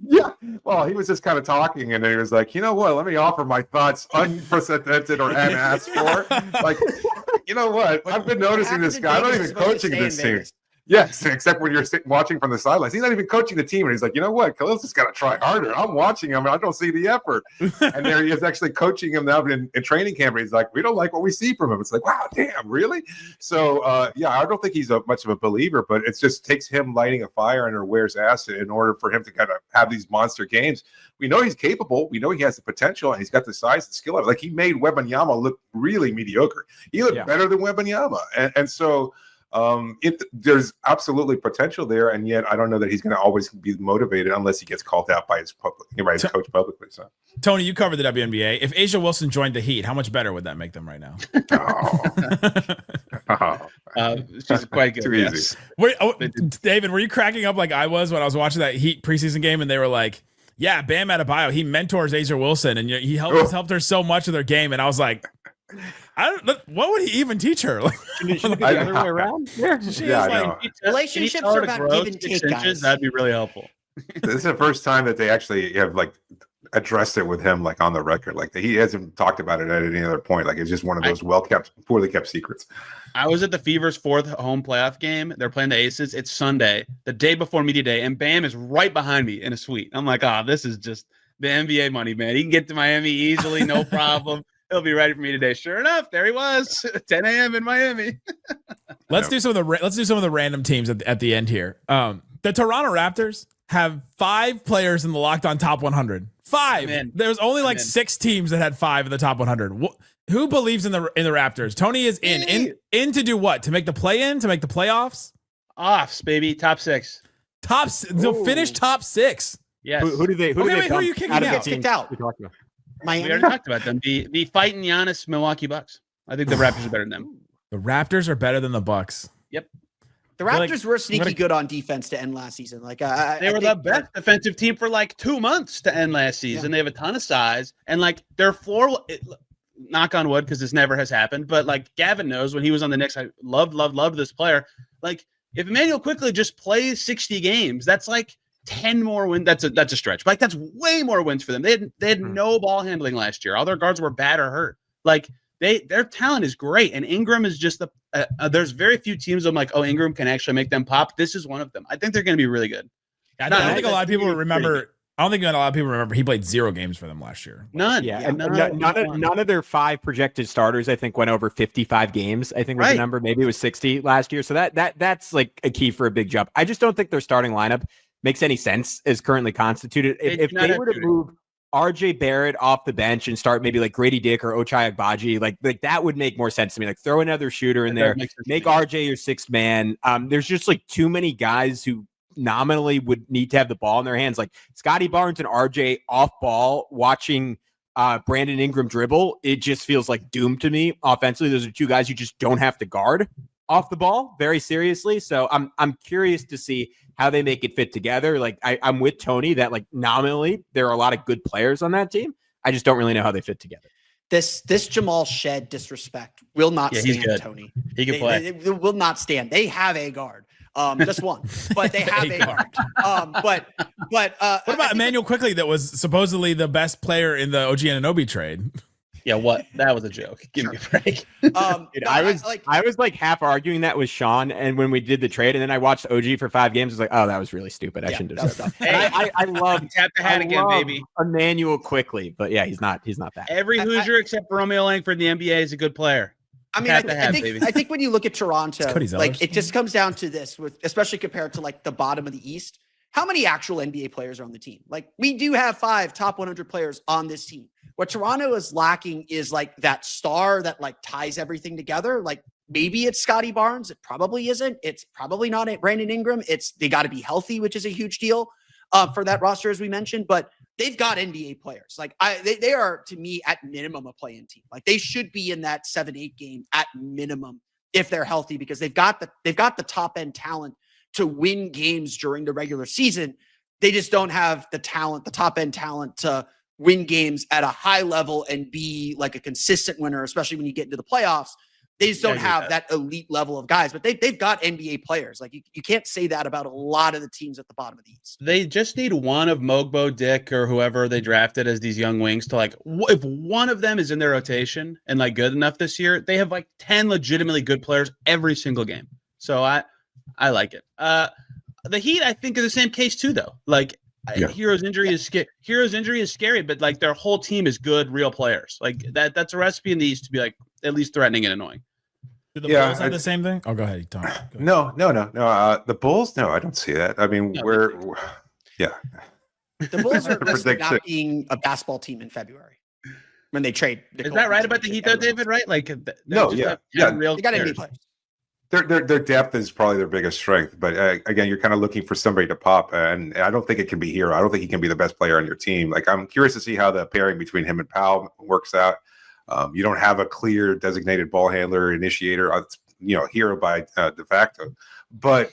Yeah. Well, he was just kind of talking, and then he was like, you know what? Let me offer my thoughts unprecedented or unasked for. Like, you know what? I've been noticing this guy. I'm not even coaching this team. Yes, except when you're watching from the sidelines. He's not even coaching the team. And he's like, you know what? Khalil's just got to try harder. I'm watching him, and I don't see the effort. And there he is actually coaching him now in training camp. And he's like, we don't like what we see from him. It's like, wow, damn, really? So, I don't think he's much of a believer, but it just takes him lighting a fire under Ware's ass in order for him to kind of have these monster games. We know he's capable. We know he has the potential, and he's got the size and skill of it. Like, he made Wembanyama look really mediocre. He looked better than Wembanyama. And so – there's absolutely potential there, and yet I don't know that he's going to always be motivated unless he gets called out by his coach publicly. So, Tony, you covered the WNBA. If A'ja Wilson joined the Heat, how much better would that make them right now? She's quite good. Too easy. David, were you cracking up like I was when I was watching that Heat preseason game, and they were like, "Yeah, Bam Adebayo, he mentors A'ja Wilson, and he helped her so much with her game," and I was like, what would he even teach her? Like, should it be the other way around? Relationships are about give and take, guys. That'd be really helpful. This is the first time that they actually have addressed it with him on the record. Like he hasn't talked about it at any other point. Like it's just one of those poorly kept secrets. I was at the Fever's 4th home playoff game. They're playing the Aces. It's Sunday, the day before media day, and Bam is right behind me in a suite. I'm like, this is just the NBA money, man. He can get to Miami easily, no problem. He'll be ready for me today. Sure enough, there he was, 10 a.m. in Miami. Let's do some of the random teams at the end here. The Toronto Raptors have 5 players in the Locked On Top 100. 5. There's only 6 teams that had 5 in the top 100. Who believes in the Raptors? Tony is in to do what? To make the play-in? To make the playoffs? Offs, baby. Top 6. Finish top 6. Yes. Who are you kicking out? Kicked out. Miami. We already talked about them. The fighting Giannis Milwaukee Bucks. I think the Raptors are better than them. The Raptors are better than the Bucks. Yep. The Raptors were sneaky good on defense to end last season. They were the best defensive team for 2 months to end last season. They have a ton of size, and their floor. Knock on wood, because this never has happened. But Gavin knows, when he was on the Knicks, I loved this player. If Emmanuel Quickly just plays 60 games, that's 10 more wins. That's a stretch. That's way more wins for them. They had no ball handling last year. All their guards were bad or hurt. Their talent is great, and Ingram is just there's very few teams I'm like, oh, Ingram can actually make them pop. This is one of them. I think they're going to be really good. I don't think a lot of people remember. I don't think a lot of people remember he played 0 games for them last year. None. Yeah, and none of their 5 projected starters, I think, went over 55 games. I think was the number. Maybe it was 60 last year. So that's a key for a big jump. I just don't think their starting lineup makes any sense as currently constituted. If they were to move RJ Barrett off the bench and start maybe Grady Dick or Ochai Agbaji, that would make more sense to me. Throw another shooter in there, make RJ your 6th man. There's just too many guys who nominally would need to have the ball in their hands. Scotty Barnes and RJ off ball watching Brandon Ingram dribble. It just feels doomed to me offensively. Those are 2 guys you just don't have to guard off the ball very seriously. So I'm curious to see how they make it fit together. I'm with Tony that nominally there are a lot of good players on that team. I just don't really know how they fit together. This Jamal Shed disrespect will not Yeah, he's stand, good. Tony. He can play. They will not stand. They have a guard. Just one, but they have a guard. But What about Emmanuel Quickly, that was supposedly the best player in the OG Anunoby trade? Yeah, what? That was a joke. Give me a break. Dude, I was like half arguing that with Sean, and when we did the trade, and then I watched OG for 5 games, I was like, oh, that was really stupid. I shouldn't have said that. I love tap the hat again, baby. Emmanuel Quickly, but yeah, he's not that. Every Hoosier except for Romeo Langford in the NBA is a good player. I mean, I think when you look at Toronto, like it just comes down to this, especially compared to like the bottom of the East. How many actual NBA players are on the team? Like we do have 5 top 100 players on this team. What Toronto is lacking is like that star that like ties everything together. Like maybe it's Scotty Barnes. It probably isn't. It's probably not Brandon Ingram. They got to be healthy, which is a huge deal for that roster, as we mentioned. But they've got NBA players. Like they are, to me, at minimum a play-in team. Like they should be in that 7-8 game at minimum if they're healthy, because they've got the top end talent to win games during the regular season. They just don't have the talent, the top end talent to win games at a high level and be like a consistent winner, especially when you get into the playoffs. They just don't have that elite level of guys, but they've got NBA players. Like you can't say that about a lot of the teams at the bottom of the East. They just need one of Mogbo, Dick, or whoever they drafted as these young wings to like, if one of them is in their rotation and like good enough this year, they have like 10 legitimately good players every single game. So I like it. The Heat, I think, is the same case too, though. Like Hero's injury is scary, but like their whole team is good, real players. Like that's a recipe in the East to be like at least threatening and annoying. Do the Bulls have the same thing? Oh, go ahead, Tom. No. The Bulls, no, I don't see that. I mean, the Bulls are risking not being a basketball team in February when they trade. Is that right about the Heat, though, David? Right? Like, real they got NBA players. Their depth is probably their biggest strength, but again, you're kind of looking for somebody to pop, and I don't think it can be Hero. I don't think he can be the best player on your team. Like, I'm curious to see how the pairing between him and Powell works out. You don't have a clear designated ball handler, initiator, Hero by de facto, but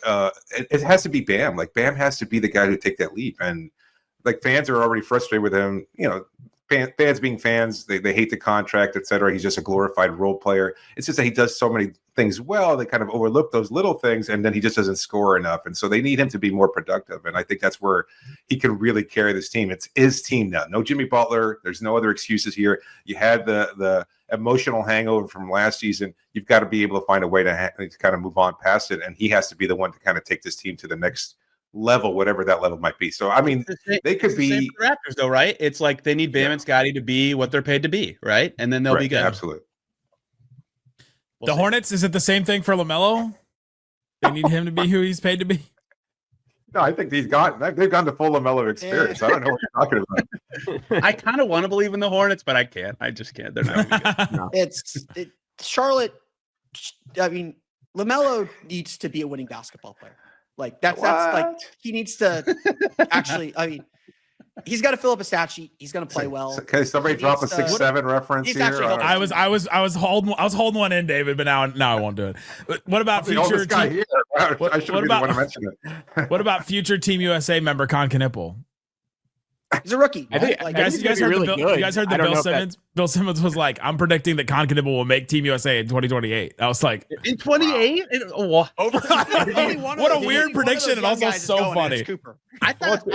it has to be Bam. Like, Bam has to be the guy to take that leap, and like fans are already frustrated with him. Fans being fans, they hate the contract, etc. He's just a glorified role player. It's just that he does so many things well. They kind of overlook those little things, and then he just doesn't score enough. And so they need him to be more productive. And I think that's where he can really carry this team. It's his team now. No Jimmy Butler. There's no other excuses here. You had the emotional hangover from last season. You've got to be able to find a way to kind of move on past it. And he has to be the one to kind of take this team to the next level, whatever that level might be. So I mean, they could be the Raptors, though, right? It's like they need Bam and Scotty to be what they're paid to be, right? And then they'll be good. Absolutely. The Hornets, is it the same thing for LaMelo? They need him to be who he's paid to be. No, I think they've gone to full LaMelo experience. I don't know what you're talking about. I kind of want to believe in the Hornets, but I can't. I just can't. They're not good. No. Charlotte. I mean, LaMelo needs to be a winning basketball player. Like that's like he needs to actually. I mean, he's got to fill up a stat sheet. He's going to play well. Okay, somebody drop a 6'7" reference here. I was holding one in, David, but now I won't do it. What about future? I should be the one to mention it. What about future Team USA member Con Knippel? He's a rookie. You guys heard that Bill Simmons was like, I'm predicting that Con Knippel will make Team USA in 2028. I was like, in 28? What a weird prediction, and also so funny. I thought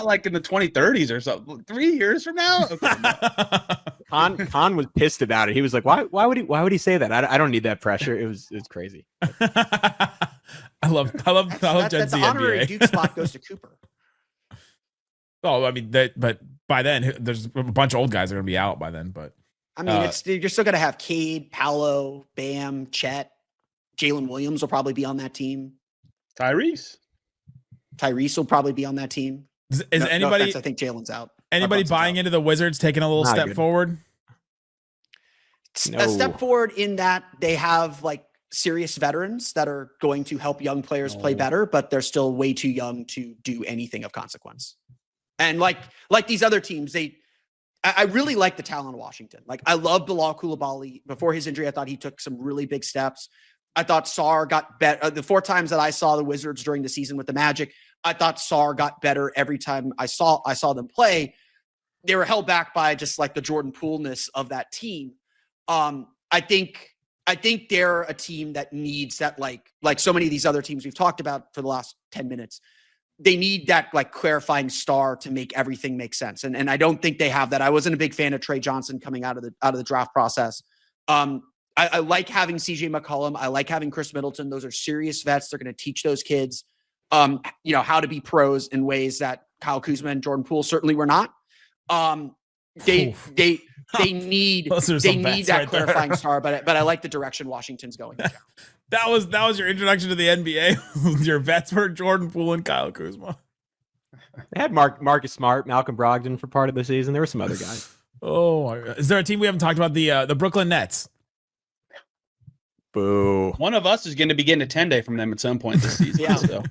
like in the 2030s or something. 3 years from now. Okay. Con was pissed about it. He was like, why would he say that? I don't need that pressure. It was crazy. I love Gen Z the honorary NBA. Duke spot goes to Cooper. Oh, I mean, but by then there's a bunch of old guys that are gonna be out by then. But I mean, you're still gonna have Cade, Paolo, Bam, Chet, Jalen Williams will probably be on that team. Tyrese will probably be on that team. Is anybody? I think Jalen's out. Anybody buying into the Wizards taking a little step forward? A step forward in that they have like serious veterans that are going to help young players play better, but they're still way too young to do anything of consequence. And like these other teams, I really like the talent of Washington. Like I love Bilal Coulibaly. Before his injury, I thought he took some really big steps. I thought Sarr got better. The 4 times that I saw the Wizards during the season with the Magic, I thought Sarr got better every time I saw them play. they were held back by just like the Jordan Poole-ness of that team. I think they're a team that needs that, like so many of these other teams we've talked about for the last 10 minutes. They need that like clarifying star to make everything make sense. And I don't think they have that. I wasn't a big fan of Trey Johnson coming out of the draft process. I like having CJ McCollum. I like having Chris Middleton. Those are serious vets. They're going to teach those kids, how to be pros in ways that Kyle Kuzma and Jordan Poole certainly were not. They need that clarifying star, but I like the direction Washington's going. That was your introduction to the NBA. Your vets were Jordan Poole and Kyle Kuzma. They had Marcus Smart, Malcolm Brogdon for part of the season. There were some other guys. Oh my God. Is there a team we haven't talked about? The Brooklyn Nets. Boo. One of us is going to be getting a 10-day from them at some point this season. Yeah. So.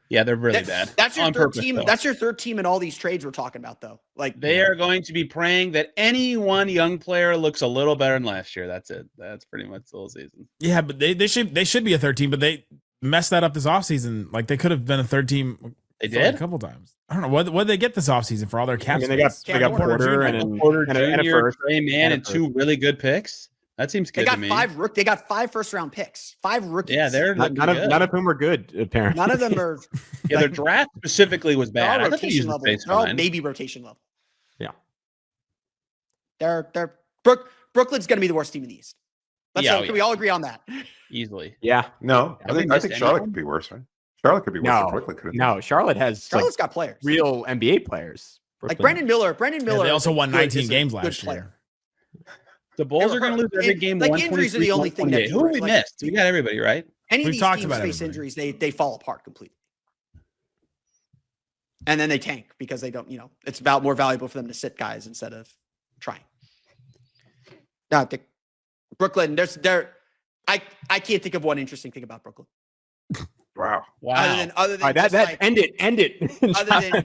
Yeah, they're really bad. That's your On third purpose, team. though. That's your third team in all these trades we're talking about, though. Like They are going to be praying that any one young player looks a little better than last year. That's it. That's pretty much the whole season. Yeah, but they should be a third team, but they messed that up this offseason. Like they could have been a third team. They like did a couple times. I don't know what did they get this offseason for all their cap. I mean, they got Porter and a first, Trey Man, and two really good picks. That seems good to me. They got 5 first-round picks. 5 rookies. Yeah, they're none of whom are good, apparently. None of them are. Yeah, their draft specifically was They're all bad. rotation level. They're all maybe rotation level. Yeah. Brooklyn's going to be the worst team in the East. Can we all agree on that? Easily. Yeah. No, I think Charlotte could be worse, right? Charlotte could be worse than Brooklyn could. No, Charlotte has Charlotte's got players. real NBA players. Like Brandon Miller. Yeah, they also won 19 games last year. The Bulls are going to lose every game. Like injuries are the only thing that who we missed. We got everybody right. Any of We've these talked teams about face everybody. injuries, they fall apart completely, and then they tank because they don't. It's about more valuable for them to sit guys instead of trying. No, I think Brooklyn. I can't think of one interesting thing about Brooklyn. Wow. Other than End it. Other than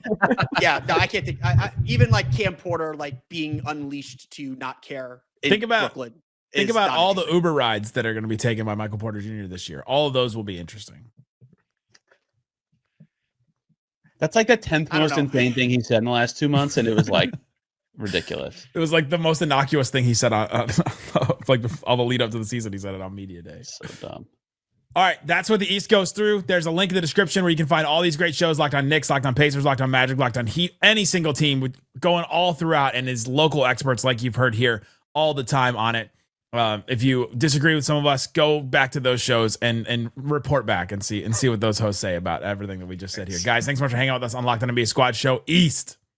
I can't think. Even like Cam Porter being unleashed to not care. Think about Brooklyn. Think about all the Uber rides that are going to be taken by Michael Porter Jr. this year. All of those will be interesting. That's like the 10th most insane thing he said in the last 2 months, and it was like ridiculous. It was like the most innocuous thing he said on like all the lead up to the season. He said it on media day. So dumb. All right, that's what the East goes through. There's a link in the description where you can find all these great shows: Locked on Knicks, Locked on Pacers, Locked on Magic, Locked on Heat. Any single team going all throughout, and his local experts, like you've heard here, all the time on it. If you disagree with some of us, go back to those shows and report back and see what those hosts say about everything that we just said here. Guys, thanks so much for hanging out with us on Locked on NBA Squad Show East.